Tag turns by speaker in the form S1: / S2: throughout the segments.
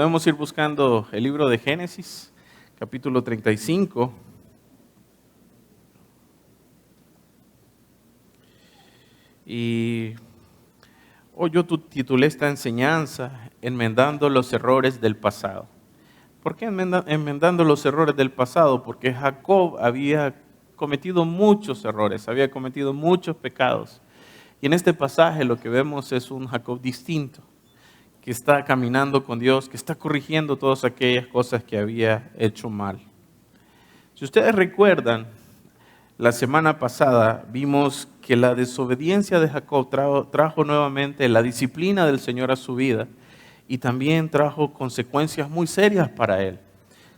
S1: Podemos ir buscando el libro de Génesis, capítulo 35. Y hoy yo titulé esta enseñanza Enmendando los errores del pasado. ¿Por qué enmendando los errores del pasado? Porque Jacob había cometido muchos errores, había cometido muchos pecados. Y en este pasaje lo que vemos es un Jacob distinto, que está caminando con Dios, que está corrigiendo todas aquellas cosas que había hecho mal. Si ustedes recuerdan, la semana pasada vimos que la desobediencia de Jacob trajo nuevamente la disciplina del Señor a su vida y también trajo consecuencias muy serias para él.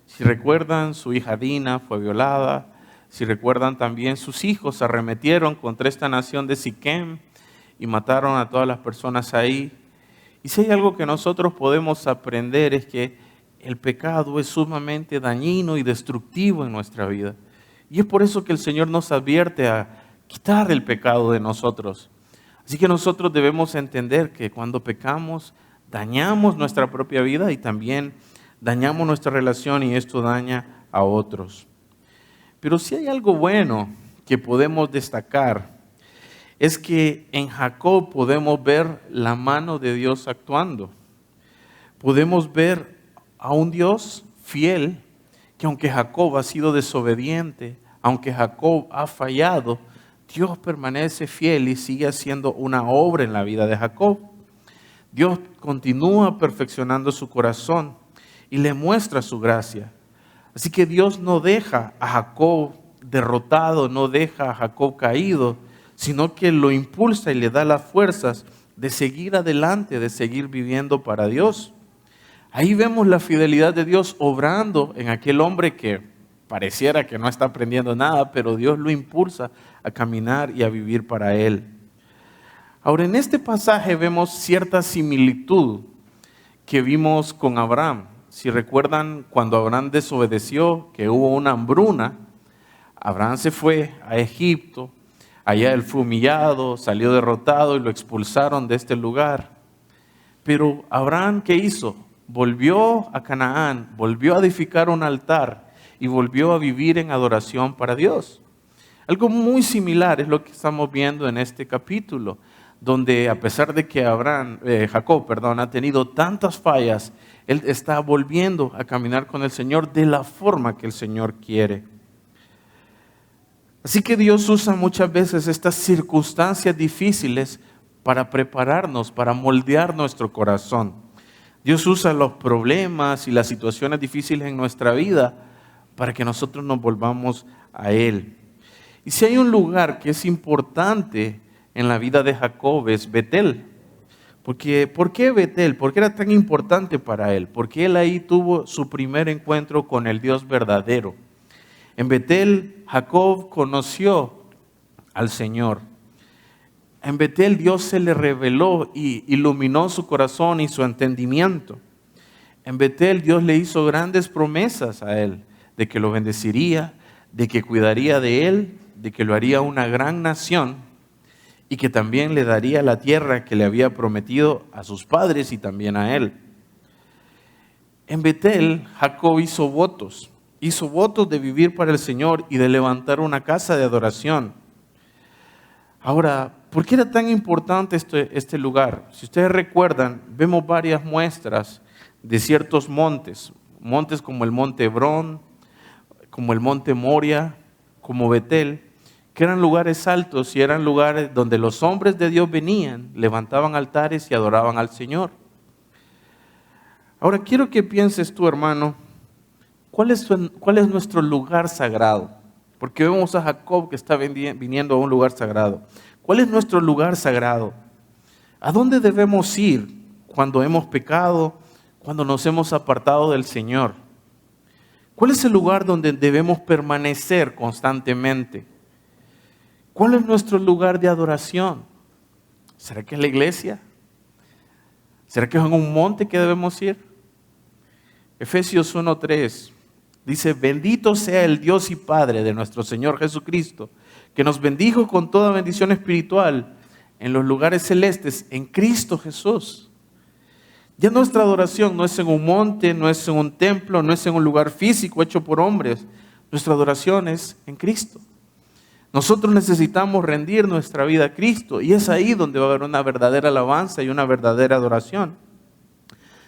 S1: Si recuerdan, su hija Dina fue violada. Si recuerdan, también sus hijos se arremetieron contra esta nación de Siquem y mataron a todas las personas ahí. Y si hay algo que nosotros podemos aprender es que el pecado es sumamente dañino y destructivo en nuestra vida. Y es por eso que el Señor nos advierte a quitar el pecado de nosotros. Así que nosotros debemos entender que cuando pecamos, dañamos nuestra propia vida y también dañamos nuestra relación y esto daña a otros. Pero si hay algo bueno que podemos destacar, es que en Jacob podemos ver la mano de Dios actuando. Podemos ver a un Dios fiel, que aunque Jacob ha sido desobediente, aunque Jacob ha fallado, Dios permanece fiel y sigue haciendo una obra en la vida de Jacob. Dios continúa perfeccionando su corazón y le muestra su gracia. Así que Dios no deja a Jacob derrotado, no deja a Jacob caído, sino que lo impulsa y le da las fuerzas de seguir adelante, de seguir viviendo para Dios. Ahí vemos la fidelidad de Dios obrando en aquel hombre que pareciera que no está aprendiendo nada, pero Dios lo impulsa a caminar y a vivir para Él. Ahora, en este pasaje vemos cierta similitud que vimos con Abraham. Si recuerdan, cuando Abraham desobedeció, que hubo una hambruna, Abraham se fue a Egipto, allá él fue humillado, salió derrotado y lo expulsaron de este lugar. Pero Abraham, ¿qué hizo? Volvió a Canaán, volvió a edificar un altar y volvió a vivir en adoración para Dios. Algo muy similar es lo que estamos viendo en este capítulo, donde a pesar de que Jacob ha tenido tantas fallas, él está volviendo a caminar con el Señor de la forma que el Señor quiere. Así que Dios usa muchas veces estas circunstancias difíciles para prepararnos, para moldear nuestro corazón. Dios usa los problemas y las situaciones difíciles en nuestra vida para que nosotros nos volvamos a Él. Y si hay un lugar que es importante en la vida de Jacob es Betel. ¿Por qué Betel? ¿Por qué era tan importante para él? Porque él ahí tuvo su primer encuentro con el Dios verdadero. En Betel, Jacob conoció al Señor. En Betel, Dios se le reveló y iluminó su corazón y su entendimiento. En Betel, Dios le hizo grandes promesas a él, de que lo bendeciría, de que cuidaría de él, de que lo haría una gran nación y que también le daría la tierra que le había prometido a sus padres y también a él. En Betel, Jacob hizo votos de vivir para el Señor y de levantar una casa de adoración. Ahora, ¿por qué era tan importante este lugar? Si ustedes recuerdan, vemos varias muestras de ciertos montes como el monte Hebrón, como el monte Moria, como Betel, que eran lugares altos y eran lugares donde los hombres de Dios venían, levantaban altares y adoraban al Señor. Ahora quiero que pienses tú, hermano, ¿cuál es nuestro lugar sagrado? Porque vemos a Jacob que está viniendo a un lugar sagrado. ¿Cuál es nuestro lugar sagrado? ¿A dónde debemos ir cuando hemos pecado, cuando nos hemos apartado del Señor? ¿Cuál es el lugar donde debemos permanecer constantemente? ¿Cuál es nuestro lugar de adoración? ¿Será que es la iglesia? ¿Será que es en un monte que debemos ir? Efesios 1:3 dice: bendito sea el Dios y Padre de nuestro Señor Jesucristo, que nos bendijo con toda bendición espiritual en los lugares celestes en Cristo Jesús. Ya nuestra adoración no es en un monte, no es en un templo, no es en un lugar físico hecho por hombres. Nuestra adoración es en Cristo. Nosotros necesitamos rendir nuestra vida a Cristo y es ahí donde va a haber una verdadera alabanza y una verdadera adoración.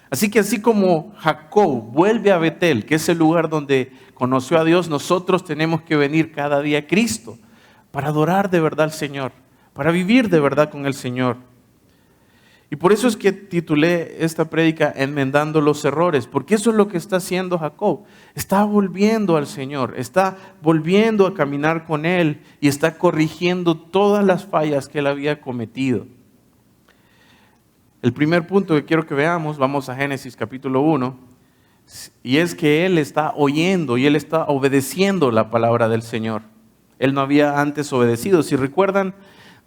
S1: Así que así como Jacob vuelve a Betel, que es el lugar donde conoció a Dios, nosotros tenemos que venir cada día a Cristo para adorar de verdad al Señor, para vivir de verdad con el Señor. Y por eso es que titulé esta prédica Enmendando los errores, porque eso es lo que está haciendo Jacob. Está volviendo al Señor, está volviendo a caminar con Él y está corrigiendo todas las fallas que Él había cometido. El primer punto que quiero que veamos, vamos a Génesis capítulo 1, y es que Él está oyendo y Él está obedeciendo la palabra del Señor. Él no había antes obedecido. Si recuerdan,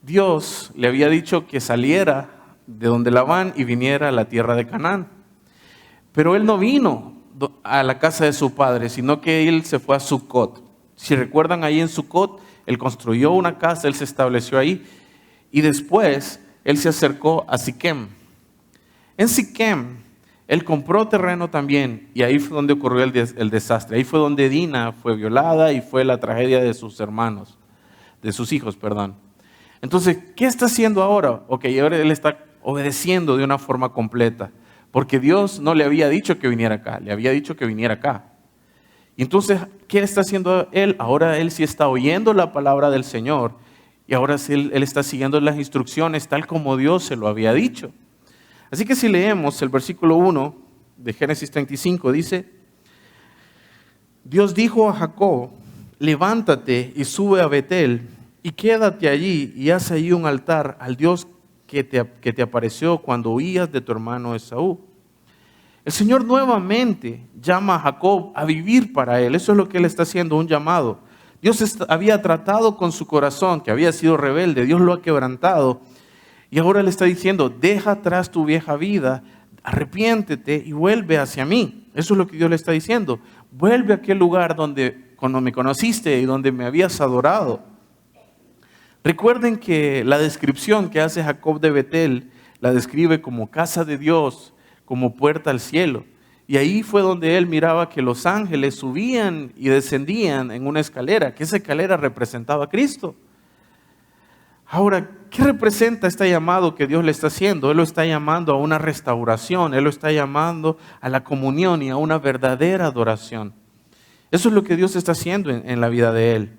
S1: Dios le había dicho que saliera de donde Labán y viniera a la tierra de Canaán. Pero él no vino a la casa de su padre, sino que él se fue a Sucot. Si recuerdan, ahí en Sucot, él construyó una casa, él se estableció ahí, y después él se acercó a Siquem. En Siquem, él compró terreno también, y ahí fue donde ocurrió el desastre. Ahí fue donde Dina fue violada y fue la tragedia de sus hermanos, de sus hijos, perdón. Entonces, ¿qué está haciendo ahora? Ok, ahora él está obedeciendo de una forma completa, porque Dios no le había dicho que viniera acá, le había dicho que viniera acá. Y entonces, ¿qué está haciendo él? Ahora él sí está oyendo la palabra del Señor y ahora sí él está siguiendo las instrucciones tal como Dios se lo había dicho. Así que si leemos el versículo 1 de Génesis 35, dice: Dios dijo a Jacob, levántate y sube a Betel y quédate allí y haz allí un altar al Dios que te apareció cuando huías de tu hermano Esaú. El Señor nuevamente llama a Jacob a vivir para Él. Eso es lo que Él está haciendo, un llamado. Dios había tratado con su corazón, que había sido rebelde. Dios lo ha quebrantado. Y ahora le está diciendo, deja atrás tu vieja vida, arrepiéntete y vuelve hacia mí. Eso es lo que Dios le está diciendo. Vuelve a aquel lugar cuando me conociste y donde me habías adorado. Recuerden que la descripción que hace Jacob de Betel la describe como casa de Dios, como puerta al cielo. Y ahí fue donde él miraba que los ángeles subían y descendían en una escalera, que esa escalera representaba a Cristo. Ahora, ¿qué representa este llamado que Dios le está haciendo? Él lo está llamando a una restauración, Él lo está llamando a la comunión y a una verdadera adoración. Eso es lo que Dios está haciendo en la vida de él.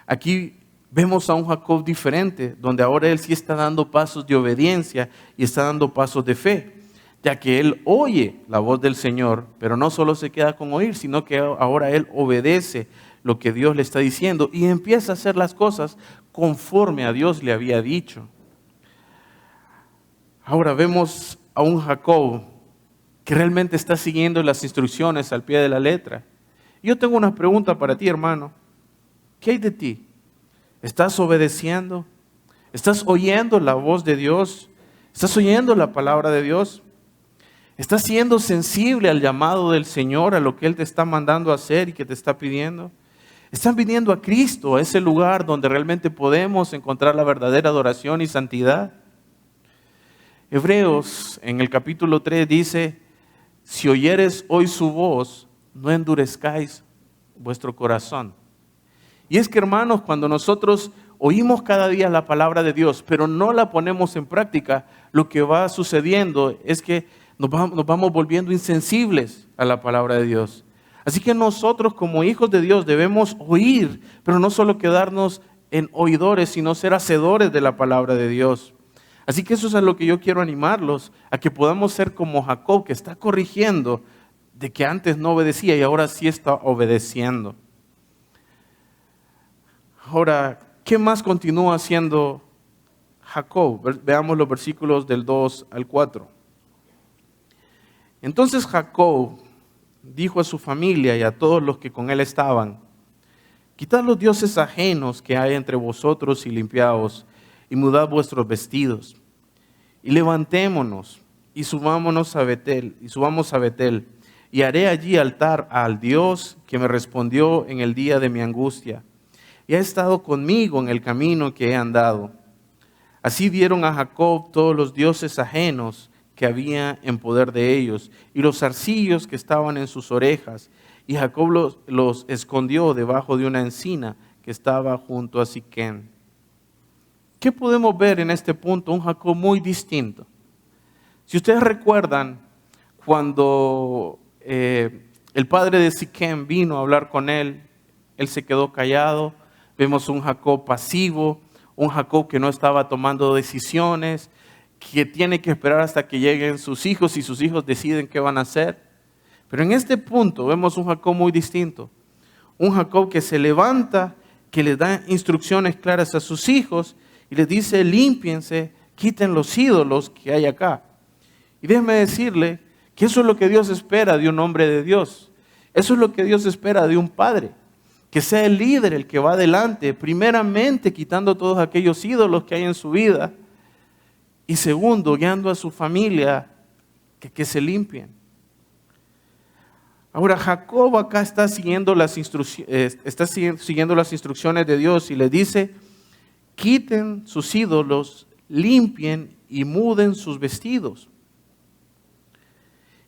S1: Aquí vemos a un Jacob diferente, donde ahora él sí está dando pasos de obediencia y está dando pasos de fe, ya que él oye la voz del Señor, pero no solo se queda con oír, sino que ahora él obedece lo que Dios le está diciendo y empieza a hacer las cosas conforme a Dios le había dicho. Ahora vemos a un Jacob que realmente está siguiendo las instrucciones al pie de la letra. Yo tengo una pregunta para ti, hermano. ¿Qué hay de ti? ¿Estás obedeciendo? ¿Estás oyendo la voz de Dios? ¿Estás oyendo la palabra de Dios? ¿Estás siendo sensible al llamado del Señor, a lo que Él te está mandando a hacer y que te está pidiendo? ¿Están viniendo a Cristo, a ese lugar donde realmente podemos encontrar la verdadera adoración y santidad? Hebreos en el capítulo 3 dice, si oyeres hoy su voz, no endurezcáis vuestro corazón. Y es que, hermanos, cuando nosotros oímos cada día la palabra de Dios, pero no la ponemos en práctica, lo que va sucediendo es que nos vamos volviendo insensibles a la palabra de Dios. Así que nosotros como hijos de Dios debemos oír, pero no solo quedarnos en oidores, sino ser hacedores de la palabra de Dios. Así que eso es a lo que yo quiero animarlos, a que podamos ser como Jacob, que está corrigiendo de que antes no obedecía y ahora sí está obedeciendo. Ahora, ¿qué más continúa haciendo Jacob? Veamos los versículos del 2 al 4. Entonces Jacob dijo a su familia y a todos los que con él estaban, quitad los dioses ajenos que hay entre vosotros y limpiaos, y mudad vuestros vestidos, y levantémonos, y subamos a Betel, y haré allí altar al Dios que me respondió en el día de mi angustia, y ha estado conmigo en el camino que he andado. Así vieron a Jacob todos los dioses ajenos que había en poder de ellos y los zarcillos que estaban en sus orejas. Y Jacob los escondió debajo de una encina que estaba junto a Siquem. ¿Qué podemos ver en este punto? Un Jacob muy distinto. Si ustedes recuerdan, cuando el padre de Siquem vino a hablar con él se quedó callado. Vemos un Jacob pasivo, un Jacob que no estaba tomando decisiones, que tiene que esperar hasta que lleguen sus hijos y sus hijos deciden qué van a hacer. Pero en este punto vemos un Jacob muy distinto. Un Jacob que se levanta, que le da instrucciones claras a sus hijos y les dice: límpiense, quiten los ídolos que hay acá. Y déjeme decirle que eso es lo que Dios espera de un hombre de Dios. Eso es lo que Dios espera de un padre. Que sea el líder el que va adelante, primeramente quitando todos aquellos ídolos que hay en su vida. Y segundo, guiando a su familia que se limpien. Ahora Jacob acá está siguiendo las instrucciones de Dios y le dice: quiten sus ídolos, limpien y muden sus vestidos.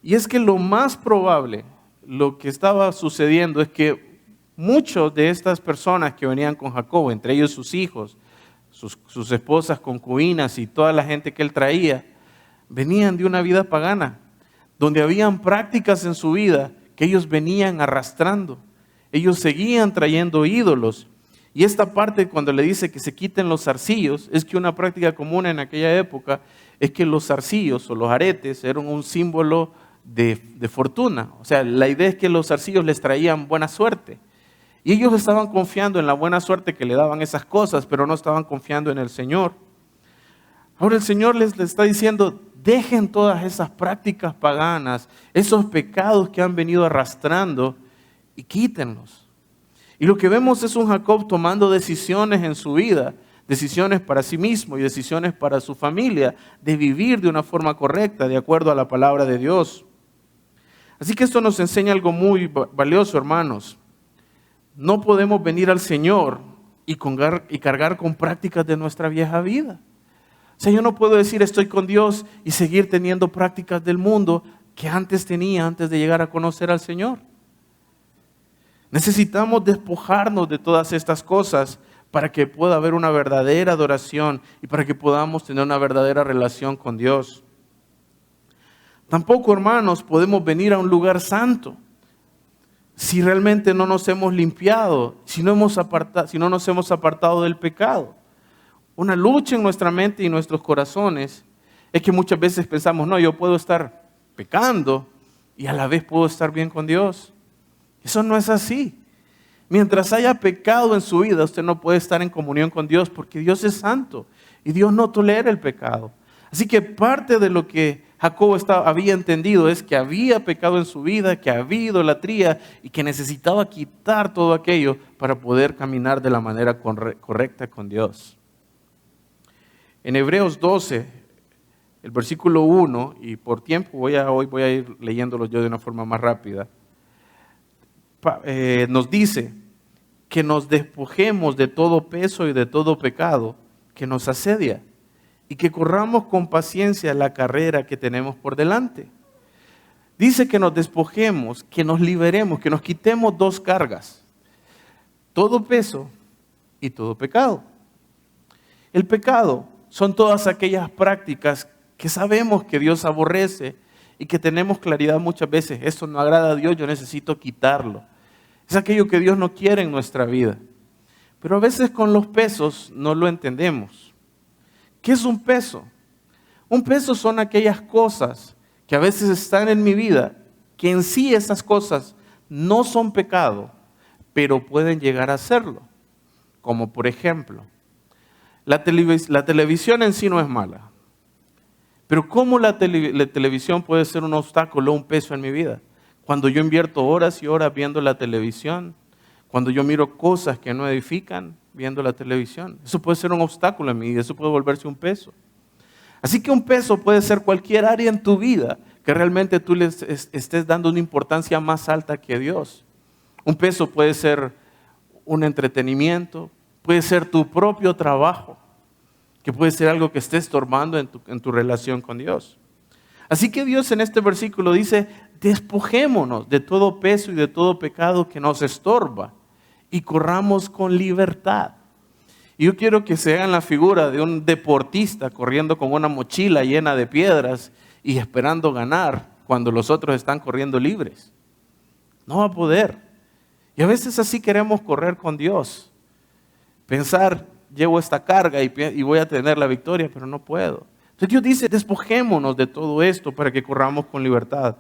S1: Y es que lo más probable, lo que estaba sucediendo es que muchos de estas personas que venían con Jacob, entre ellos sus hijos, sus esposas, concubinas y toda la gente que él traía, venían de una vida pagana, donde habían prácticas en su vida que ellos venían arrastrando. Ellos seguían trayendo ídolos. Y esta parte, cuando le dice que se quiten los zarcillos, es que una práctica común en aquella época es que los zarcillos o los aretes eran un símbolo de fortuna. O sea, la idea es que los zarcillos les traían buena suerte. Y ellos estaban confiando en la buena suerte que le daban esas cosas, pero no estaban confiando en el Señor. Ahora el Señor les está diciendo: dejen todas esas prácticas paganas, esos pecados que han venido arrastrando y quítenlos. Y lo que vemos es un Jacob tomando decisiones en su vida, decisiones para sí mismo y decisiones para su familia, de vivir de una forma correcta, de acuerdo a la palabra de Dios. Así que esto nos enseña algo muy valioso, hermanos. No podemos venir al Señor y cargar con prácticas de nuestra vieja vida. O sea, yo no puedo decir estoy con Dios y seguir teniendo prácticas del mundo que antes tenía, antes de llegar a conocer al Señor. Necesitamos despojarnos de todas estas cosas para que pueda haber una verdadera adoración y para que podamos tener una verdadera relación con Dios. Tampoco, hermanos, podemos venir a un lugar santo si realmente no nos hemos limpiado, si no nos hemos apartado del pecado. Una lucha en nuestra mente y nuestros corazones es que muchas veces pensamos: no, yo puedo estar pecando y a la vez puedo estar bien con Dios. Eso no es así. Mientras haya pecado en su vida, usted no puede estar en comunión con Dios, porque Dios es santo y Dios no tolera el pecado. Así que parte de lo que Jacob había entendido es que había pecado en su vida, que había idolatría y que necesitaba quitar todo aquello para poder caminar de la manera correcta con Dios. En Hebreos 12, el versículo 1, y por tiempo hoy voy a ir leyéndolo yo de una forma más rápida, nos dice que nos despojemos de todo peso y de todo pecado que nos asedia y que corramos con paciencia la carrera que tenemos por delante. Dice que nos despojemos, que nos liberemos, que nos quitemos dos cargas: todo peso y todo pecado. El pecado son todas aquellas prácticas que sabemos que Dios aborrece y que tenemos claridad muchas veces: esto no agrada a Dios, yo necesito quitarlo. Es aquello que Dios no quiere en nuestra vida. Pero a veces con los pesos no lo entendemos. ¿Qué es un peso? Un peso son aquellas cosas que a veces están en mi vida, que en sí esas cosas no son pecado, pero pueden llegar a serlo. Como por ejemplo, la televisión en sí no es mala. Pero ¿cómo la televisión puede ser un obstáculo, un peso en mi vida? Cuando yo invierto horas y horas viendo la televisión, cuando yo miro cosas que no edifican viendo la televisión, eso puede ser un obstáculo en mi vida, eso puede volverse un peso. Así que un peso puede ser cualquier área en tu vida que realmente tú le estés dando una importancia más alta que Dios. Un peso puede ser un entretenimiento, puede ser tu propio trabajo, que puede ser algo que esté estorbando en tu relación con Dios. Así que Dios en este versículo dice, despojémonos de todo peso y de todo pecado que nos estorba y corramos con libertad. Y yo quiero que se hagan la figura de un deportista corriendo con una mochila llena de piedras y esperando ganar cuando los otros están corriendo libres. No va a poder. Y a veces así queremos correr con Dios. Pensar, llevo esta carga y voy a tener la victoria, pero no puedo. Entonces Dios dice, despojémonos de todo esto para que corramos con libertad.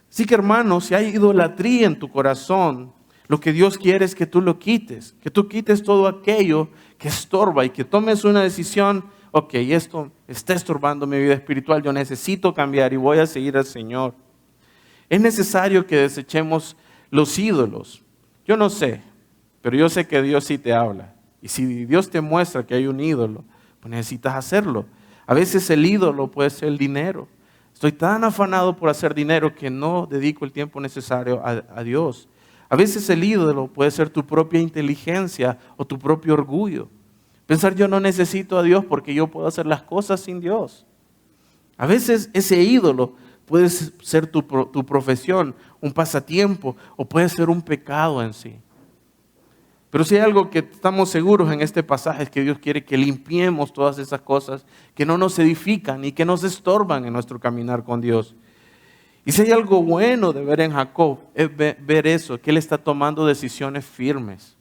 S1: Así que hermanos, si hay idolatría en tu corazón, lo que Dios quiere es que tú lo quites, que tú quites todo aquello que estorba y que tomes una decisión, ok, esto está estorbando mi vida espiritual, yo necesito cambiar y voy a seguir al Señor. Es necesario que desechemos los ídolos. Yo no sé, pero yo sé que Dios sí te habla. Y si Dios te muestra que hay un ídolo, pues necesitas hacerlo. A veces el ídolo puede ser el dinero. Estoy tan afanado por hacer dinero que no dedico el tiempo necesario a Dios. A veces el ídolo puede ser tu propia inteligencia o tu propio orgullo. Pensar yo no necesito a Dios porque yo puedo hacer las cosas sin Dios. A veces ese ídolo puede ser tu profesión, un pasatiempo o puede ser un pecado en sí. Pero si hay algo que estamos seguros en este pasaje es que Dios quiere que limpiemos todas esas cosas que no nos edifican y que nos estorban en nuestro caminar con Dios. Y si hay algo bueno de ver en Jacob, es ver eso, que él está tomando decisiones firmes.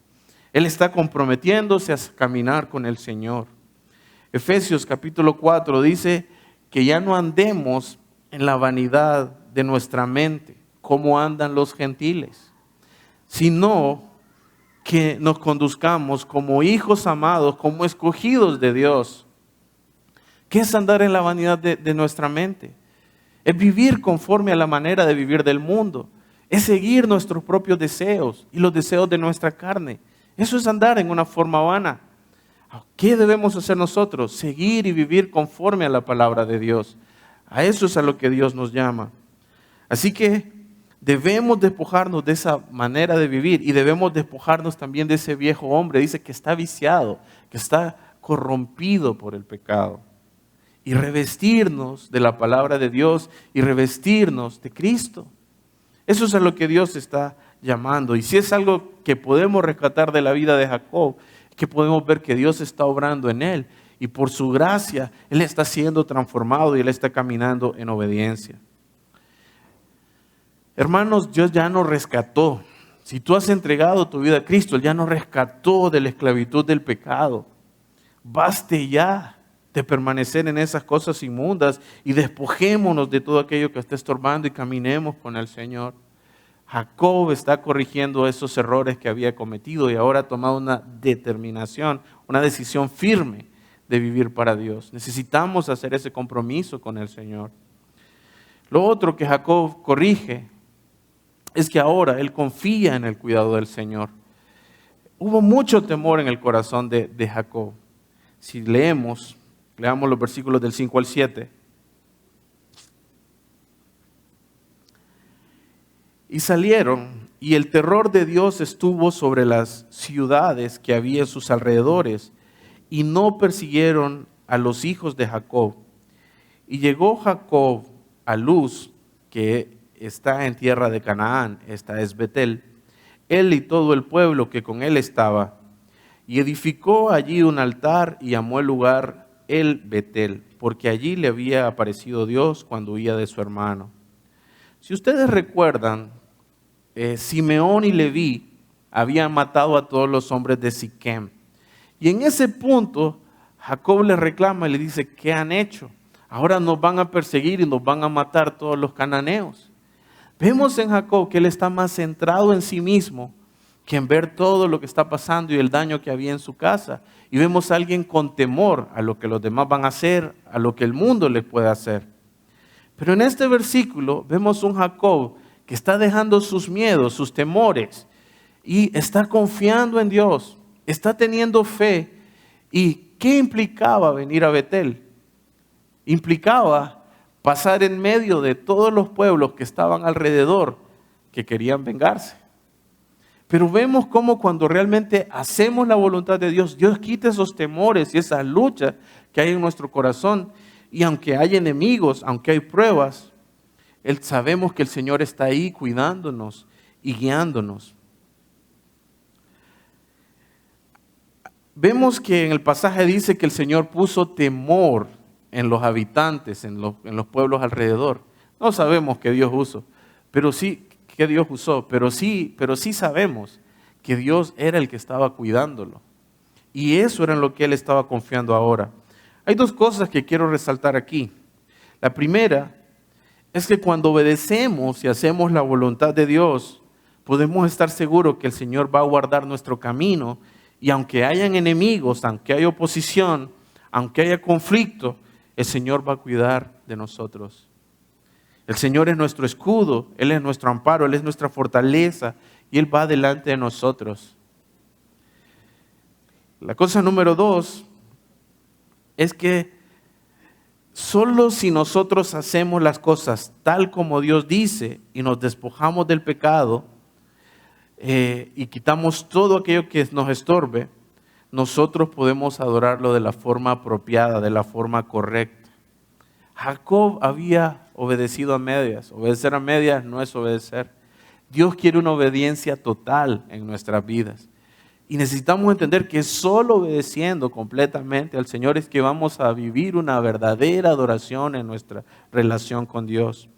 S1: Él está comprometiéndose a caminar con el Señor. Efesios capítulo 4 dice que ya no andemos en la vanidad de nuestra mente, como andan los gentiles, sino que nos conduzcamos como hijos amados, como escogidos de Dios. ¿Qué es andar en la vanidad de nuestra mente? Es vivir conforme a la manera de vivir del mundo. Es seguir nuestros propios deseos y los deseos de nuestra carne. Eso es andar en una forma vana. ¿Qué debemos hacer nosotros? Seguir y vivir conforme a la palabra de Dios. A eso es a lo que Dios nos llama. Así que debemos despojarnos de esa manera de vivir y debemos despojarnos también de ese viejo hombre. Dice que está viciado, que está corrompido por el pecado. Y revestirnos de la palabra de Dios y revestirnos de Cristo. Eso es a lo que Dios está llamando. Y si es algo que podemos rescatar de la vida de Jacob, es que podemos ver que Dios está obrando en él. Y por su gracia, él está siendo transformado y él está caminando en obediencia. Hermanos, Dios ya nos rescató. Si tú has entregado tu vida a Cristo, Él ya nos rescató de la esclavitud del pecado. Baste ya de permanecer en esas cosas inmundas y despojémonos de todo aquello que está estorbando y caminemos con el Señor. Jacob está corrigiendo esos errores que había cometido y ahora ha tomado una determinación, una decisión firme de vivir para Dios. Necesitamos hacer ese compromiso con el Señor. Lo otro que Jacob corrige es que ahora él confía en el cuidado del Señor. Hubo mucho temor en el corazón de Jacob. Si leamos los versículos del 5 al 7. Y salieron, y el terror de Dios estuvo sobre las ciudades que había en sus alrededores, y no persiguieron a los hijos de Jacob. Y llegó Jacob a Luz, que está en tierra de Canaán, esta es Betel, él y todo el pueblo que con él estaba, y edificó allí un altar y llamó el lugar el Betel, porque allí le había aparecido Dios cuando huía de su hermano. Si ustedes recuerdan, Simeón y Leví habían matado a todos los hombres de Siquem. Y en ese punto, Jacob le reclama y le dice, ¿qué han hecho? Ahora nos van a perseguir y nos van a matar todos los cananeos. Vemos en Jacob que él está más centrado en sí mismo que en ver todo lo que está pasando y el daño que había en su casa. Y vemos a alguien con temor a lo que los demás van a hacer, a lo que el mundo les puede hacer. Pero en este versículo vemos un Jacob que está dejando sus miedos, sus temores, y está confiando en Dios, está teniendo fe. ¿Y qué implicaba venir a Betel? Implicaba pasar en medio de todos los pueblos que estaban alrededor, que querían vengarse. Pero vemos cómo cuando realmente hacemos la voluntad de Dios, Dios quita esos temores y esas luchas que hay en nuestro corazón. Y aunque hay enemigos, aunque hay pruebas, sabemos que el Señor está ahí cuidándonos y guiándonos. Vemos que en el pasaje dice que el Señor puso temor en los habitantes, en los pueblos alrededor. No sabemos qué Dios usó, pero sí sabemos que Dios era el que estaba cuidándolo. Y eso era en lo que Él estaba confiando ahora. Hay dos cosas que quiero resaltar aquí. La primera es que cuando obedecemos y hacemos la voluntad de Dios, podemos estar seguros que el Señor va a guardar nuestro camino. Y aunque hayan enemigos, aunque haya oposición, aunque haya conflicto, el Señor va a cuidar de nosotros. El Señor es nuestro escudo, Él es nuestro amparo, Él es nuestra fortaleza y Él va delante de nosotros. La cosa número 2 es que solo si nosotros hacemos las cosas tal como Dios dice y nos despojamos del pecado y quitamos todo aquello que nos estorbe, nosotros podemos adorarlo de la forma apropiada, de la forma correcta. Jacob había obedecido a medias. Obedecer a medias no es obedecer. Dios quiere una obediencia total en nuestras vidas. Y necesitamos entender que solo obedeciendo completamente al Señor es que vamos a vivir una verdadera adoración en nuestra relación con Dios.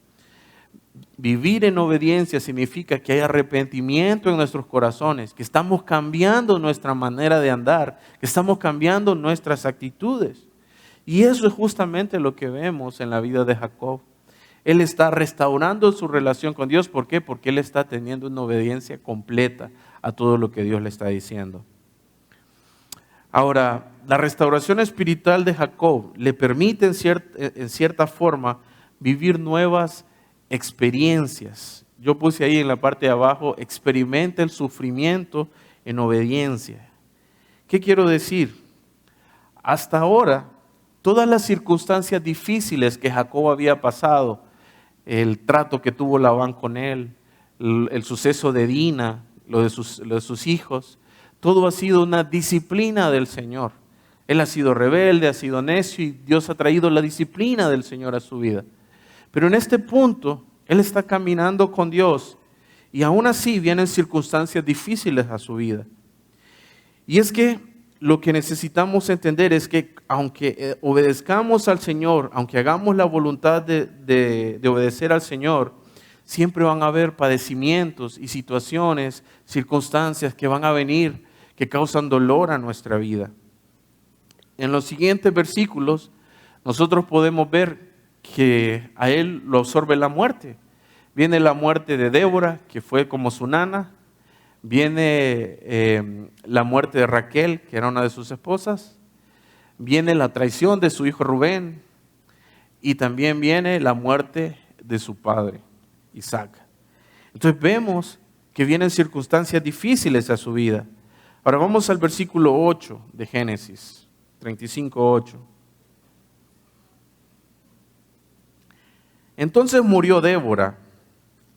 S1: Vivir en obediencia significa que hay arrepentimiento en nuestros corazones, que estamos cambiando nuestra manera de andar, que estamos cambiando nuestras actitudes. Y eso es justamente lo que vemos en la vida de Jacob. Él está restaurando su relación con Dios. ¿Por qué? Porque él está teniendo una obediencia completa a todo lo que Dios le está diciendo. Ahora, la restauración espiritual de Jacob le permite en cierta forma vivir nuevas experiencias. Yo puse ahí en la parte de abajo, experimenta el sufrimiento en obediencia. ¿Qué quiero decir? Hasta ahora, todas las circunstancias difíciles que Jacob había pasado, el trato que tuvo Labán con él, el suceso de Dina, lo de sus hijos, todo ha sido una disciplina del Señor. Él ha sido rebelde, ha sido necio y Dios ha traído la disciplina del Señor a su vida. Pero en este punto, él está caminando con Dios y aún así vienen circunstancias difíciles a su vida. Y es que lo que necesitamos entender es que aunque obedezcamos al Señor, aunque hagamos la voluntad de obedecer al Señor, siempre van a haber padecimientos y situaciones, circunstancias que van a venir, que causan dolor a nuestra vida. En los siguientes versículos, nosotros podemos ver que a él lo absorbe la muerte. Viene la muerte de Débora, que fue como su nana. Viene la muerte de Raquel, que era una de sus esposas. Viene la traición de su hijo Rubén. Y también viene la muerte de su padre, Isaac. Entonces vemos que vienen circunstancias difíciles a su vida. Ahora vamos al versículo 8 de Génesis 35:8. Entonces murió Débora,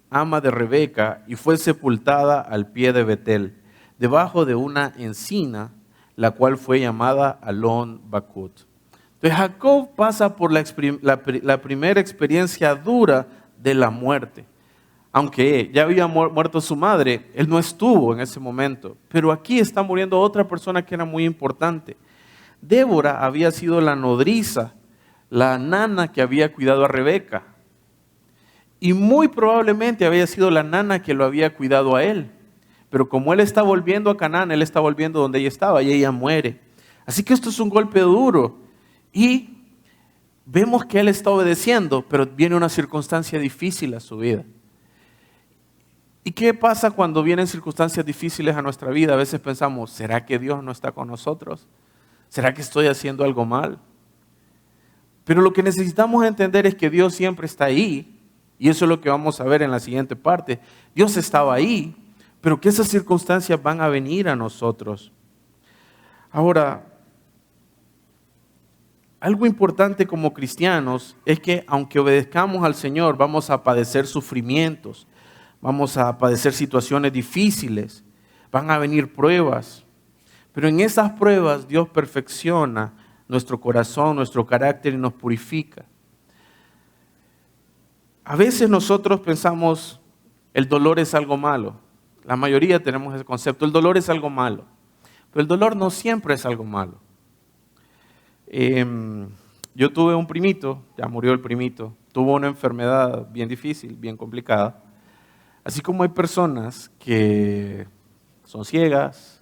S1: ama de Rebeca, y fue sepultada al pie de Betel, debajo de una encina, la cual fue llamada Alon Bakut. Entonces Jacob pasa por la primera experiencia dura de la muerte. Aunque ya había muerto su madre, él no estuvo en ese momento. Pero aquí está muriendo otra persona que era muy importante. Débora había sido la nodriza, la nana que había cuidado a Rebeca. Y muy probablemente había sido la nana que lo había cuidado a él. Pero como él está volviendo a Canaán, él está volviendo donde ella estaba y ella muere. Así que esto es un golpe duro. Y vemos que él está obedeciendo, pero viene una circunstancia difícil a su vida. ¿Y qué pasa cuando vienen circunstancias difíciles a nuestra vida? A veces pensamos, ¿será que Dios no está con nosotros? ¿Será que estoy haciendo algo mal? Pero lo que necesitamos entender es que Dios siempre está ahí. Y eso es lo que vamos a ver en la siguiente parte. Dios estaba ahí, pero que esas circunstancias van a venir a nosotros. Ahora, algo importante como cristianos es que aunque obedezcamos al Señor, vamos a padecer sufrimientos, vamos a padecer situaciones difíciles, van a venir pruebas. Pero en esas pruebas Dios perfecciona nuestro corazón, nuestro carácter y nos purifica. A veces nosotros pensamos, el dolor es algo malo. La mayoría tenemos ese concepto, el dolor es algo malo. Pero el dolor no siempre es algo malo. Yo tuve un primito, ya murió el primito, tuvo una enfermedad bien difícil, bien complicada. Así como hay personas que son ciegas,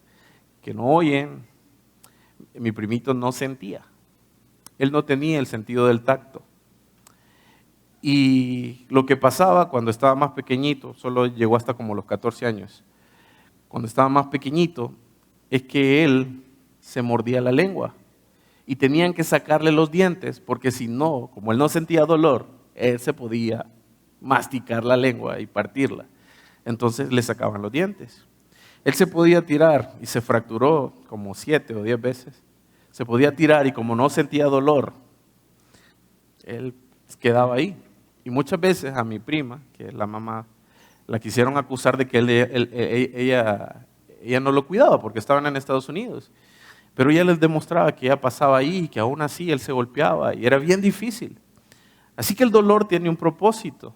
S1: que no oyen, mi primito no sentía. Él no tenía el sentido del tacto. Y lo que pasaba cuando estaba más pequeñito, solo llegó hasta como los 14 años, cuando estaba más pequeñito, es que él se mordía la lengua y tenían que sacarle los dientes porque si no, como él no sentía dolor, él se podía masticar la lengua y partirla. Entonces le sacaban los dientes. Él se podía tirar y se fracturó como 7 o 10 veces. Se podía tirar y como no sentía dolor, él quedaba ahí. Y muchas veces a mi prima, que es la mamá, la quisieron acusar de que ella no lo cuidaba porque estaban en Estados Unidos. Pero ella les demostraba que ella pasaba ahí y que aún así él se golpeaba y era bien difícil. Así que el dolor tiene un propósito.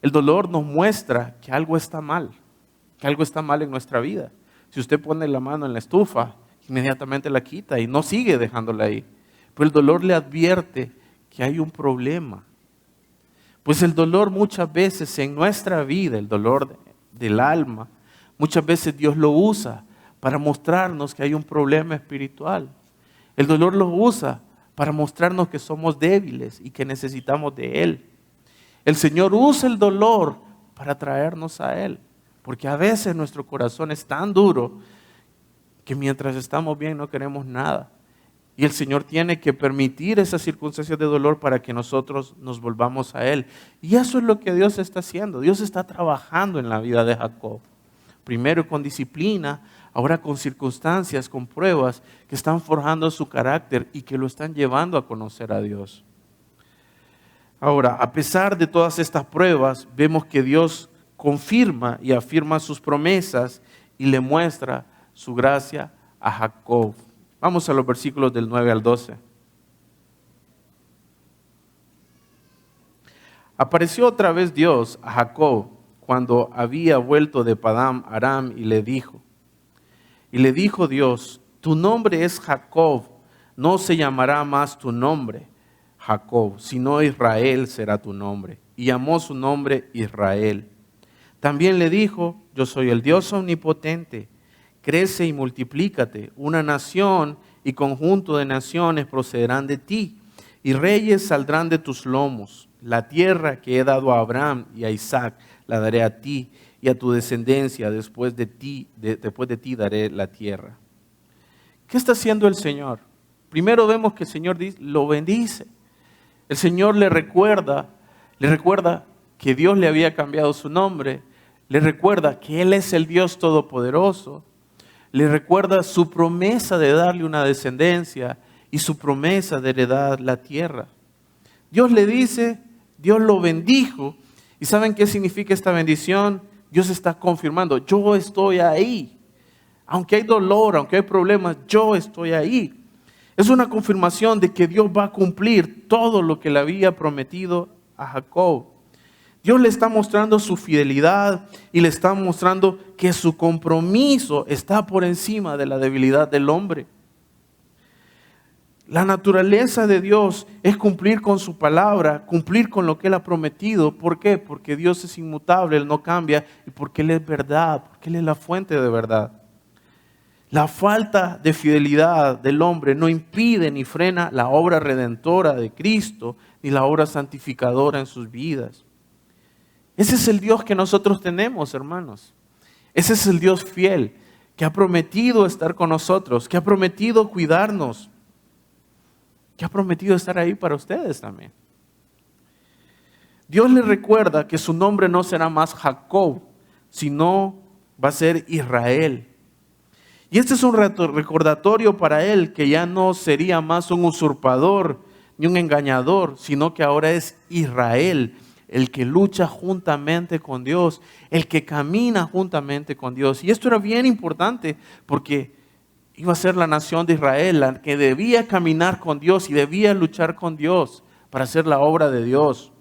S1: El dolor nos muestra que algo está mal en nuestra vida. Si usted pone la mano en la estufa, inmediatamente la quita y no sigue dejándola ahí. Pero el dolor le advierte que hay un problema. Pues el dolor muchas veces en nuestra vida, el dolor del alma, muchas veces Dios lo usa para mostrarnos que hay un problema espiritual. El dolor lo usa para mostrarnos que somos débiles y que necesitamos de Él. El Señor usa el dolor para traernos a Él, porque a veces nuestro corazón es tan duro que mientras estamos bien no queremos nada. Y el Señor tiene que permitir esas circunstancias de dolor para que nosotros nos volvamos a Él. Y eso es lo que Dios está haciendo. Dios está trabajando en la vida de Jacob. Primero con disciplina, ahora con circunstancias, con pruebas que están forjando su carácter y que lo están llevando a conocer a Dios. Ahora, a pesar de todas estas pruebas, vemos que Dios confirma y afirma sus promesas y le muestra su gracia a Jacob. Vamos a los versículos del 9 al 12. Apareció otra vez Dios a Jacob cuando había vuelto de Padán Aram y le dijo Dios, tu nombre es Jacob, no se llamará más tu nombre Jacob, sino Israel será tu nombre. Y llamó su nombre Israel. También le dijo, yo soy el Dios omnipotente. Crece y multiplícate, una nación y conjunto de naciones procederán de ti, y reyes saldrán de tus lomos. La tierra que he dado a Abraham y a Isaac la daré a ti y a tu descendencia, después de ti daré la tierra. ¿Qué está haciendo el Señor? Primero vemos que el Señor lo bendice. El Señor le recuerda que Dios le había cambiado su nombre, le recuerda que Él es el Dios Todopoderoso, le recuerda su promesa de darle una descendencia y su promesa de heredar la tierra. Dios le dice, Dios lo bendijo. ¿Y saben qué significa esta bendición? Dios está confirmando, yo estoy ahí. Aunque hay dolor, aunque hay problemas, yo estoy ahí. Es una confirmación de que Dios va a cumplir todo lo que le había prometido a Jacob. Dios le está mostrando su fidelidad y le está mostrando que su compromiso está por encima de la debilidad del hombre. La naturaleza de Dios es cumplir con su palabra, cumplir con lo que Él ha prometido. ¿Por qué? Porque Dios es inmutable, Él no cambia y porque Él es verdad, porque Él es la fuente de verdad. La falta de fidelidad del hombre no impide ni frena la obra redentora de Cristo ni la obra santificadora en sus vidas. Ese es el Dios que nosotros tenemos, hermanos. Ese es el Dios fiel que ha prometido estar con nosotros, que ha prometido cuidarnos, que ha prometido estar ahí para ustedes también. Dios les recuerda que su nombre no será más Jacob, sino va a ser Israel. Y este es un recordatorio para él que ya no sería más un usurpador ni un engañador, sino que ahora es Israel, el que lucha juntamente con Dios, el que camina juntamente con Dios. Y esto era bien importante porque iba a ser la nación de Israel, la que debía caminar con Dios y debía luchar con Dios para hacer la obra de Dios.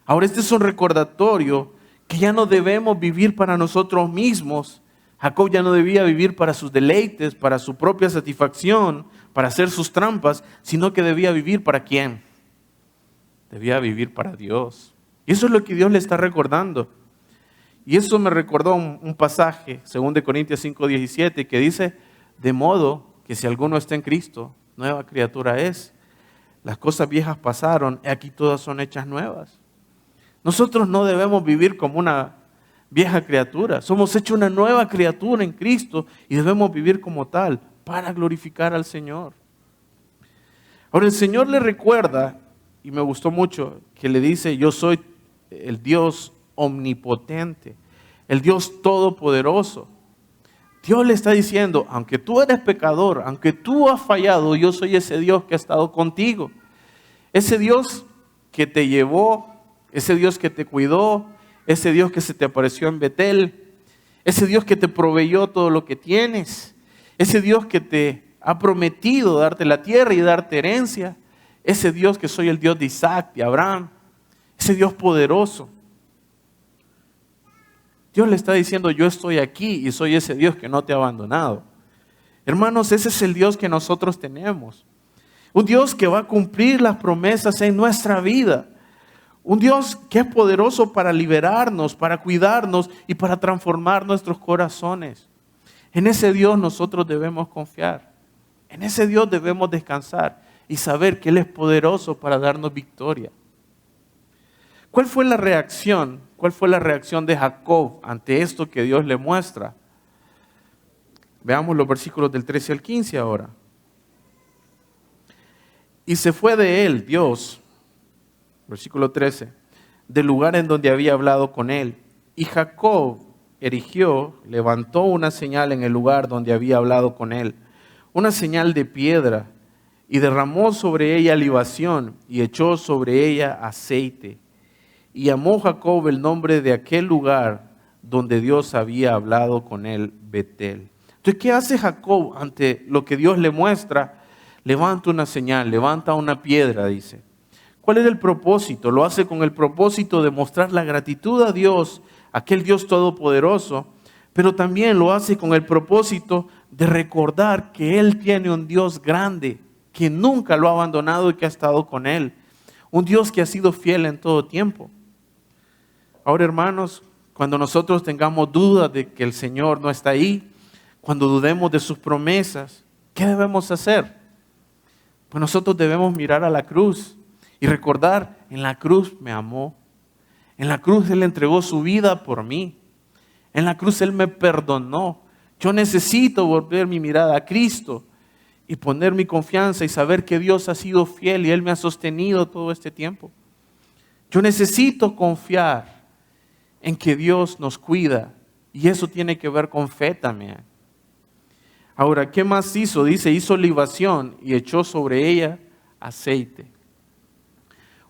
S1: Ahora este es un recordatorio que ya no debemos vivir para nosotros mismos. Jacob ya no debía vivir para sus deleites, para su propia satisfacción, para hacer sus trampas, sino que debía vivir ¿para quién? Debía vivir para Dios. Y eso es lo que Dios le está recordando. Y eso me recordó un pasaje, 2 Corintios 5:17, que dice, de modo que si alguno está en Cristo, nueva criatura es. Las cosas viejas pasaron, y aquí todas son hechas nuevas. Nosotros no debemos vivir como una vieja criatura. Somos hechos una nueva criatura en Cristo y debemos vivir como tal para glorificar al Señor. Ahora el Señor le recuerda, y me gustó mucho, que le dice, yo soy el Dios omnipotente, el Dios todopoderoso. Dios le está diciendo, aunque tú eres pecador, aunque tú has fallado, yo soy ese Dios que ha estado contigo. Ese Dios que te llevó, ese Dios que te cuidó, ese Dios que se te apareció en Betel, ese Dios que te proveyó todo lo que tienes, ese Dios que te ha prometido darte la tierra y darte herencia, ese Dios que soy el Dios de Isaac, de Abraham, ese Dios poderoso. Dios le está diciendo, yo estoy aquí y soy ese Dios que no te ha abandonado. Hermanos, ese es el Dios que nosotros tenemos. Un Dios que va a cumplir las promesas en nuestra vida. Un Dios que es poderoso para liberarnos, para cuidarnos y para transformar nuestros corazones. En ese Dios nosotros debemos confiar. En ese Dios debemos descansar y saber que Él es poderoso para darnos victoria. ¿Cuál fue la reacción? ¿Cuál fue la reacción de Jacob ante esto que Dios le muestra? Veamos los versículos del 13 al 15 ahora. Y se fue de él, Dios, versículo 13, del lugar en donde había hablado con él. Y Jacob levantó una señal en el lugar donde había hablado con él, una señal de piedra, y derramó sobre ella libación y echó sobre ella aceite. Y llamó Jacob el nombre de aquel lugar donde Dios había hablado con él, Betel. Entonces, ¿qué hace Jacob ante lo que Dios le muestra? Levanta una señal, levanta una piedra, dice. ¿Cuál es el propósito? Lo hace con el propósito de mostrar la gratitud a Dios, aquel Dios todopoderoso, pero también lo hace con el propósito de recordar que Él tiene un Dios grande, que nunca lo ha abandonado y que ha estado con Él. Un Dios que ha sido fiel en todo tiempo. Ahora, hermanos, cuando nosotros tengamos dudas de que el Señor no está ahí, cuando dudemos de sus promesas, ¿qué debemos hacer? Pues nosotros debemos mirar a la cruz y recordar, en la cruz me amó. En la cruz Él entregó su vida por mí. En la cruz Él me perdonó. Yo necesito volver mi mirada a Cristo y poner mi confianza y saber que Dios ha sido fiel y Él me ha sostenido todo este tiempo. Yo necesito confiar en que Dios nos cuida y eso tiene que ver con fe también. Ahora, ¿qué más hizo? Dice, hizo libación y echó sobre ella aceite.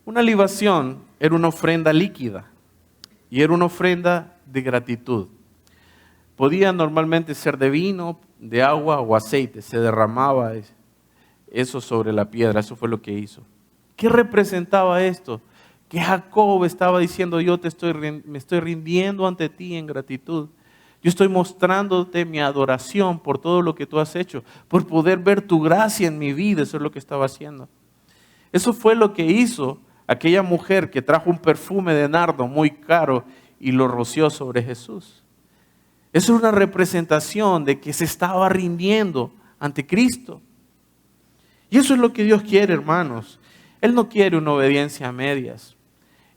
S1: Una libación era una ofrenda líquida y era una ofrenda de gratitud. Podía normalmente ser de vino, de agua o aceite. Se derramaba eso sobre la piedra. Eso fue lo que hizo. ¿Qué representaba esto? Que Jacob estaba diciendo, me estoy rindiendo ante ti en gratitud. Yo estoy mostrándote mi adoración por todo lo que tú has hecho, por poder ver tu gracia en mi vida. Eso es lo que estaba haciendo. Eso fue lo que hizo aquella mujer que trajo un perfume de nardo muy caro y lo roció sobre Jesús. Eso es una representación de que se estaba rindiendo ante Cristo. Y eso es lo que Dios quiere, hermanos. Él no quiere una obediencia a medias.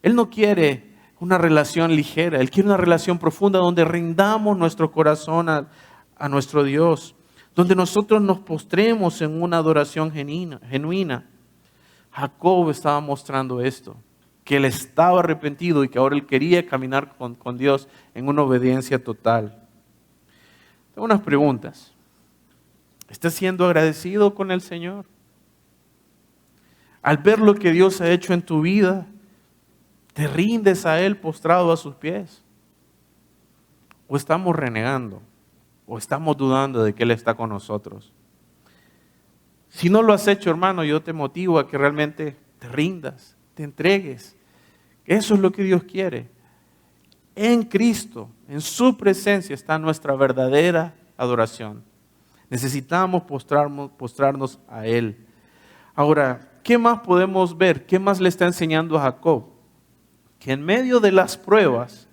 S1: Él no quiere una relación ligera. Él quiere una relación profunda donde rindamos nuestro corazón a nuestro Dios. Donde nosotros nos postremos en una adoración genuina. Jacob estaba mostrando esto. Que él estaba arrepentido y que ahora él quería caminar con Dios en una obediencia total. Tengo unas preguntas. ¿Estás siendo agradecido con el Señor? Al ver lo que Dios ha hecho en tu vida, ¿te rindes a Él postrado a sus pies? ¿O estamos renegando? ¿O estamos dudando de que Él está con nosotros? Si no lo has hecho, hermano, yo te motivo a que realmente te rindas, te entregues. Eso es lo que Dios quiere. En Cristo, en su presencia está nuestra verdadera adoración. Necesitamos postrarnos a Él. Ahora, ¿qué más podemos ver? ¿Qué más le está enseñando a Jacob? Que en medio de las pruebas,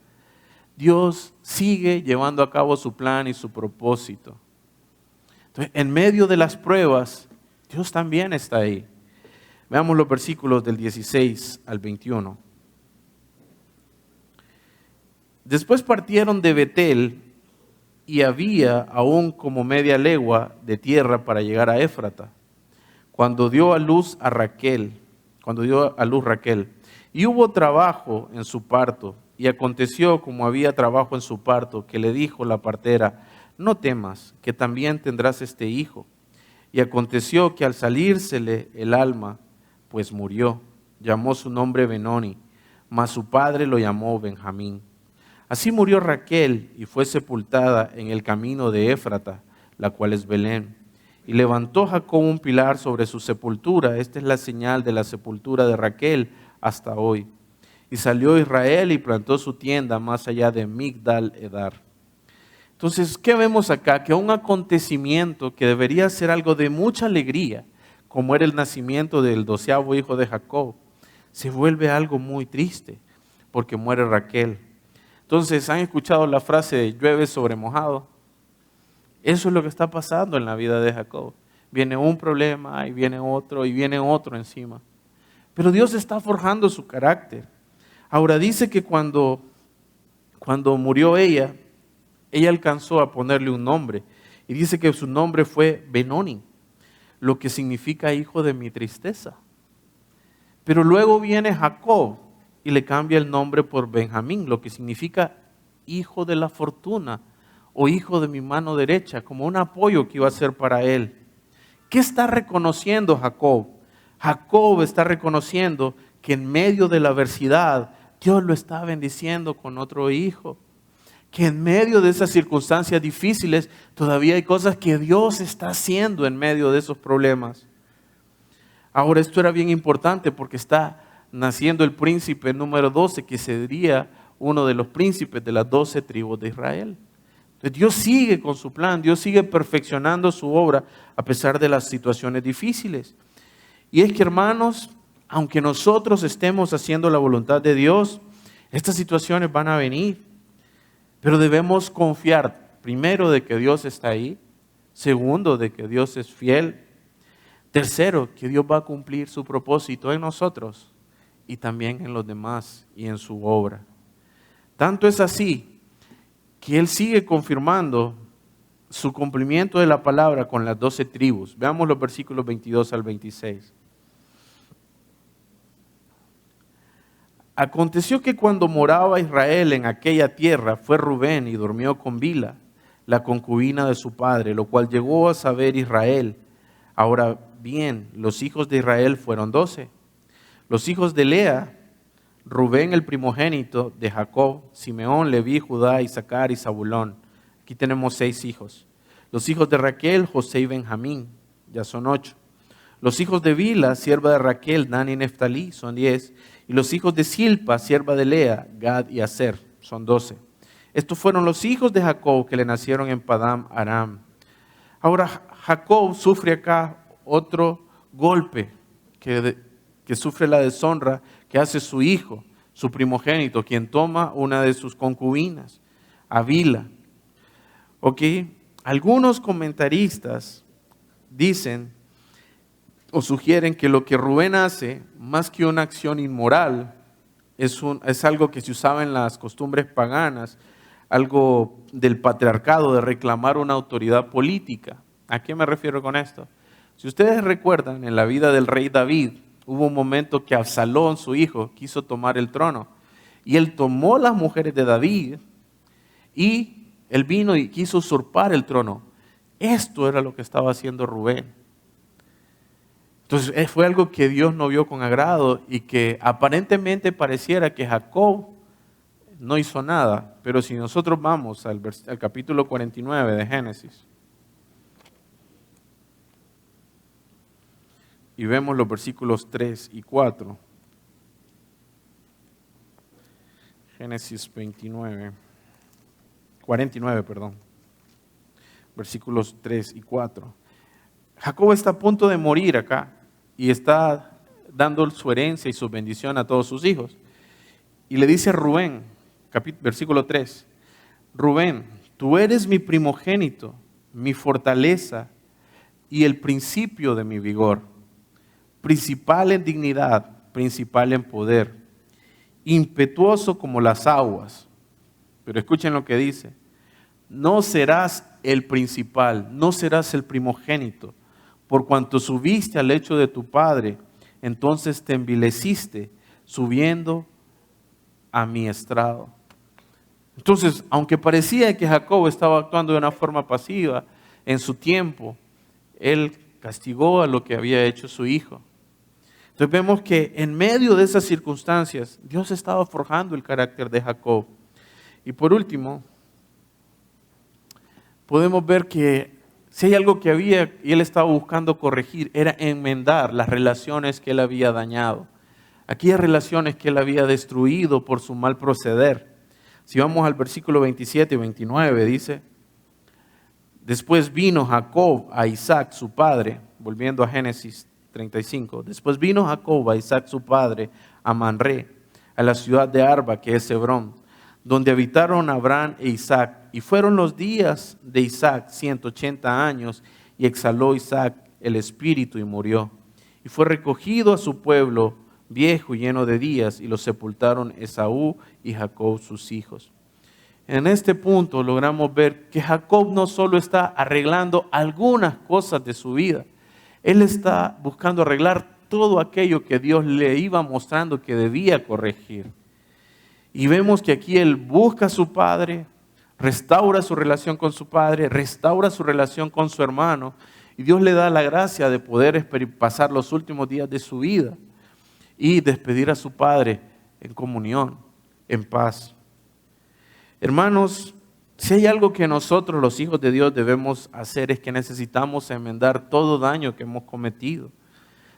S1: Dios sigue llevando a cabo su plan y su propósito. Entonces, en medio de las pruebas, Dios también está ahí. Veamos los versículos del 16 al 21. Después partieron de Betel y había aún como media legua de tierra para llegar a Éfrata. Cuando dio a luz Raquel, y hubo trabajo en su parto, y aconteció como había trabajo en su parto, que le dijo la partera: no temas, que también tendrás este hijo. Y aconteció que al salírsele el alma, pues murió, llamó su nombre Benoni, mas su padre lo llamó Benjamín. Así murió Raquel y fue sepultada en el camino de Éfrata, la cual es Belén. Y levantó Jacob un pilar sobre su sepultura. Esta es la señal de la sepultura de Raquel hasta hoy. Y salió Israel y plantó su tienda más allá de Migdal Edar. Entonces, ¿qué vemos acá? Que un acontecimiento que debería ser algo de mucha alegría, como era el nacimiento del 12º hijo de Jacob, se vuelve algo muy triste, porque muere Raquel. Entonces, ¿han escuchado la frase de llueve sobre mojado? Eso es lo que está pasando en la vida de Jacob. Viene un problema y viene otro encima. Pero Dios está forjando su carácter. Ahora dice que cuando murió ella alcanzó a ponerle un nombre. Y dice que su nombre fue Benoni, lo que significa hijo de mi tristeza. Pero luego viene Jacob y le cambia el nombre por Benjamín, lo que significa hijo de la fortuna o hijo de mi mano derecha, como un apoyo que iba a ser para él. ¿Qué está reconociendo Jacob? Jacob está reconociendo que en medio de la adversidad Dios lo está bendiciendo con otro hijo. Que en medio de esas circunstancias difíciles todavía hay cosas que Dios está haciendo en medio de esos problemas. Ahora, esto era bien importante porque está naciendo el príncipe número 12, que sería uno de los príncipes de las 12 tribus de Israel. Entonces, Dios sigue con su plan, Dios sigue perfeccionando su obra a pesar de las situaciones difíciles. Y es que, hermanos, aunque nosotros estemos haciendo la voluntad de Dios, estas situaciones van a venir. Pero debemos confiar, primero, de que Dios está ahí. Segundo, de que Dios es fiel. Tercero, que Dios va a cumplir su propósito en nosotros y también en los demás y en su obra. Tanto es así que Él sigue confirmando su cumplimiento de la palabra con las 12 tribus. Veamos los versículos 22 al 26. Aconteció que cuando moraba Israel en aquella tierra, fue Rubén y durmió con Bila, la concubina de su padre, lo cual llegó a saber Israel. Ahora bien, los hijos de Israel fueron 12. Los hijos de Lea: Rubén el primogénito, de Jacob, Simeón, Leví, Judá, Isaacar y Zabulón. Aquí tenemos 6 hijos. Los hijos de Raquel, José y Benjamín, ya son 8. Los hijos de Bila, sierva de Raquel, Dan y Neftalí, son 10. Y los hijos de Silpa, sierva de Lea, Gad y Aser, son 12. Estos fueron los hijos de Jacob que le nacieron en Padam Aram. Ahora Jacob sufre acá otro golpe que sufre la deshonra que hace su hijo, su primogénito, quien toma una de sus concubinas, a Bila. ¿Ok? Algunos comentaristas dicen o sugieren que lo que Rubén hace, más que una acción inmoral, es algo que se usaba en las costumbres paganas, algo del patriarcado, de reclamar una autoridad política. ¿A qué me refiero con esto? Si ustedes recuerdan, en la vida del rey David, hubo un momento que Absalón, su hijo, quiso tomar el trono. Y él tomó las mujeres de David y él vino y quiso usurpar el trono. Esto era lo que estaba haciendo Rubén. Entonces fue algo que Dios no vio con agrado y que aparentemente pareciera que Jacob no hizo nada, pero si nosotros vamos al capítulo 49 de Génesis y vemos los versículos 3 y 4, Génesis 49, versículos 3 y 4. Jacob está a punto de morir acá y está dando su herencia y su bendición a todos sus hijos. Y le dice a Rubén, versículo 3, Rubén, tú eres mi primogénito, mi fortaleza y el principio de mi vigor, principal en dignidad, principal en poder, impetuoso como las aguas. Pero escuchen lo que dice, no serás el principal, no serás el primogénito, por cuanto subiste al lecho de tu padre, entonces te envileciste subiendo a mi estrado. Entonces, aunque parecía que Jacob estaba actuando de una forma pasiva en su tiempo, él castigó a lo que había hecho su hijo. Entonces vemos que en medio de esas circunstancias, Dios estaba forjando el carácter de Jacob. Y por último, podemos ver que si hay algo que había y él estaba buscando corregir, era enmendar las relaciones que él había dañado. Aquellas relaciones que él había destruido por su mal proceder. Si vamos al versículo 27 y 29, dice, después vino Jacob a Isaac su padre, volviendo a Génesis 35, después vino Jacob a Isaac su padre, a Manré, a la ciudad de Arba, que es Hebrón, donde habitaron Abraham e Isaac, y fueron los días de Isaac 180 años, y exhaló Isaac el espíritu y murió. Y fue recogido a su pueblo viejo y lleno de días, y lo sepultaron Esaú y Jacob sus hijos. En este punto logramos ver que Jacob no solo está arreglando algunas cosas de su vida, él está buscando arreglar todo aquello que Dios le iba mostrando que debía corregir. Y vemos que aquí él busca a su padre, restaura su relación con su padre, restaura su relación con su hermano, y Dios le da la gracia de poder pasar los últimos días de su vida y despedir a su padre en comunión, en paz. Hermanos, si hay algo que nosotros los hijos de Dios debemos hacer es que necesitamos enmendar todo daño que hemos cometido.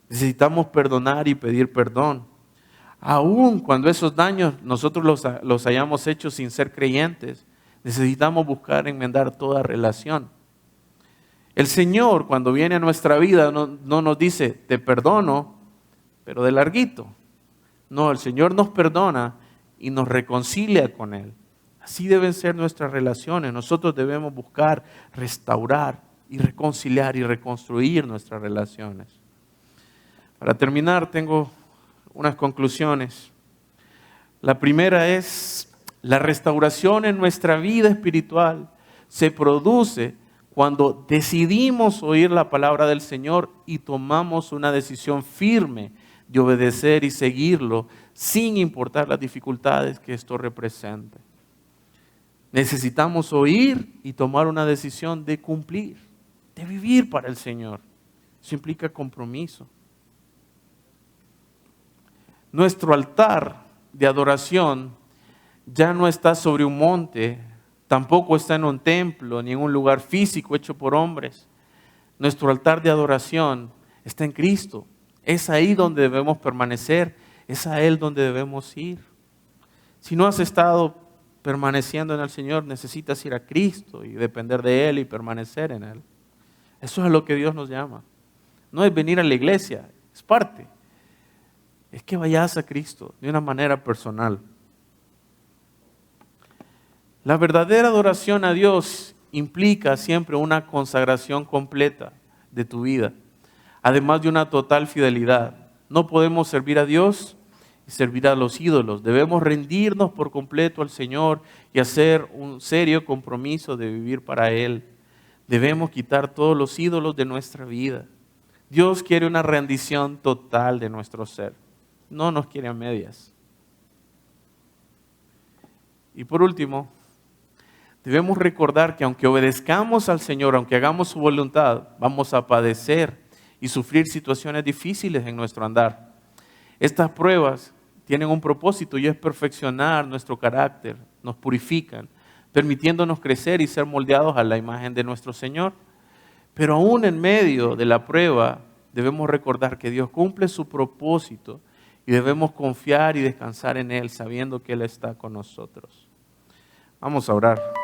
S1: Necesitamos perdonar y pedir perdón. Aun cuando esos daños nosotros los hayamos hecho sin ser creyentes, necesitamos buscar enmendar toda relación. El Señor, cuando viene a nuestra vida, no nos dice, te perdono, pero de larguito. No, el Señor nos perdona y nos reconcilia con Él. Así deben ser nuestras relaciones. Nosotros debemos buscar restaurar y reconciliar y reconstruir nuestras relaciones. Para terminar, tengo unas conclusiones. La primera es, la restauración en nuestra vida espiritual se produce cuando decidimos oír la palabra del Señor y tomamos una decisión firme de obedecer y seguirlo sin importar las dificultades que esto represente. Necesitamos oír y tomar una decisión de cumplir, de vivir para el Señor. Eso implica compromiso. Nuestro altar de adoración ya no está sobre un monte, tampoco está en un templo, ni en un lugar físico hecho por hombres. Nuestro altar de adoración está en Cristo. Es ahí donde debemos permanecer, es a Él donde debemos ir. Si no has estado permaneciendo en el Señor, necesitas ir a Cristo y depender de Él y permanecer en Él. Eso es a lo que Dios nos llama. No es venir a la iglesia, es parte. Es que vayas a Cristo de una manera personal. La verdadera adoración a Dios implica siempre una consagración completa de tu vida, además de una total fidelidad. No podemos servir a Dios y servir a los ídolos. Debemos rendirnos por completo al Señor y hacer un serio compromiso de vivir para Él. Debemos quitar todos los ídolos de nuestra vida. Dios quiere una rendición total de nuestro ser. No nos quiere a medias. Y por último, debemos recordar que aunque obedezcamos al Señor, aunque hagamos su voluntad, vamos a padecer y sufrir situaciones difíciles en nuestro andar. Estas pruebas tienen un propósito y es perfeccionar nuestro carácter, nos purifican, permitiéndonos crecer y ser moldeados a la imagen de nuestro Señor. Pero aún en medio de la prueba debemos recordar que Dios cumple su propósito y debemos confiar y descansar en Él sabiendo que Él está con nosotros. Vamos a orar.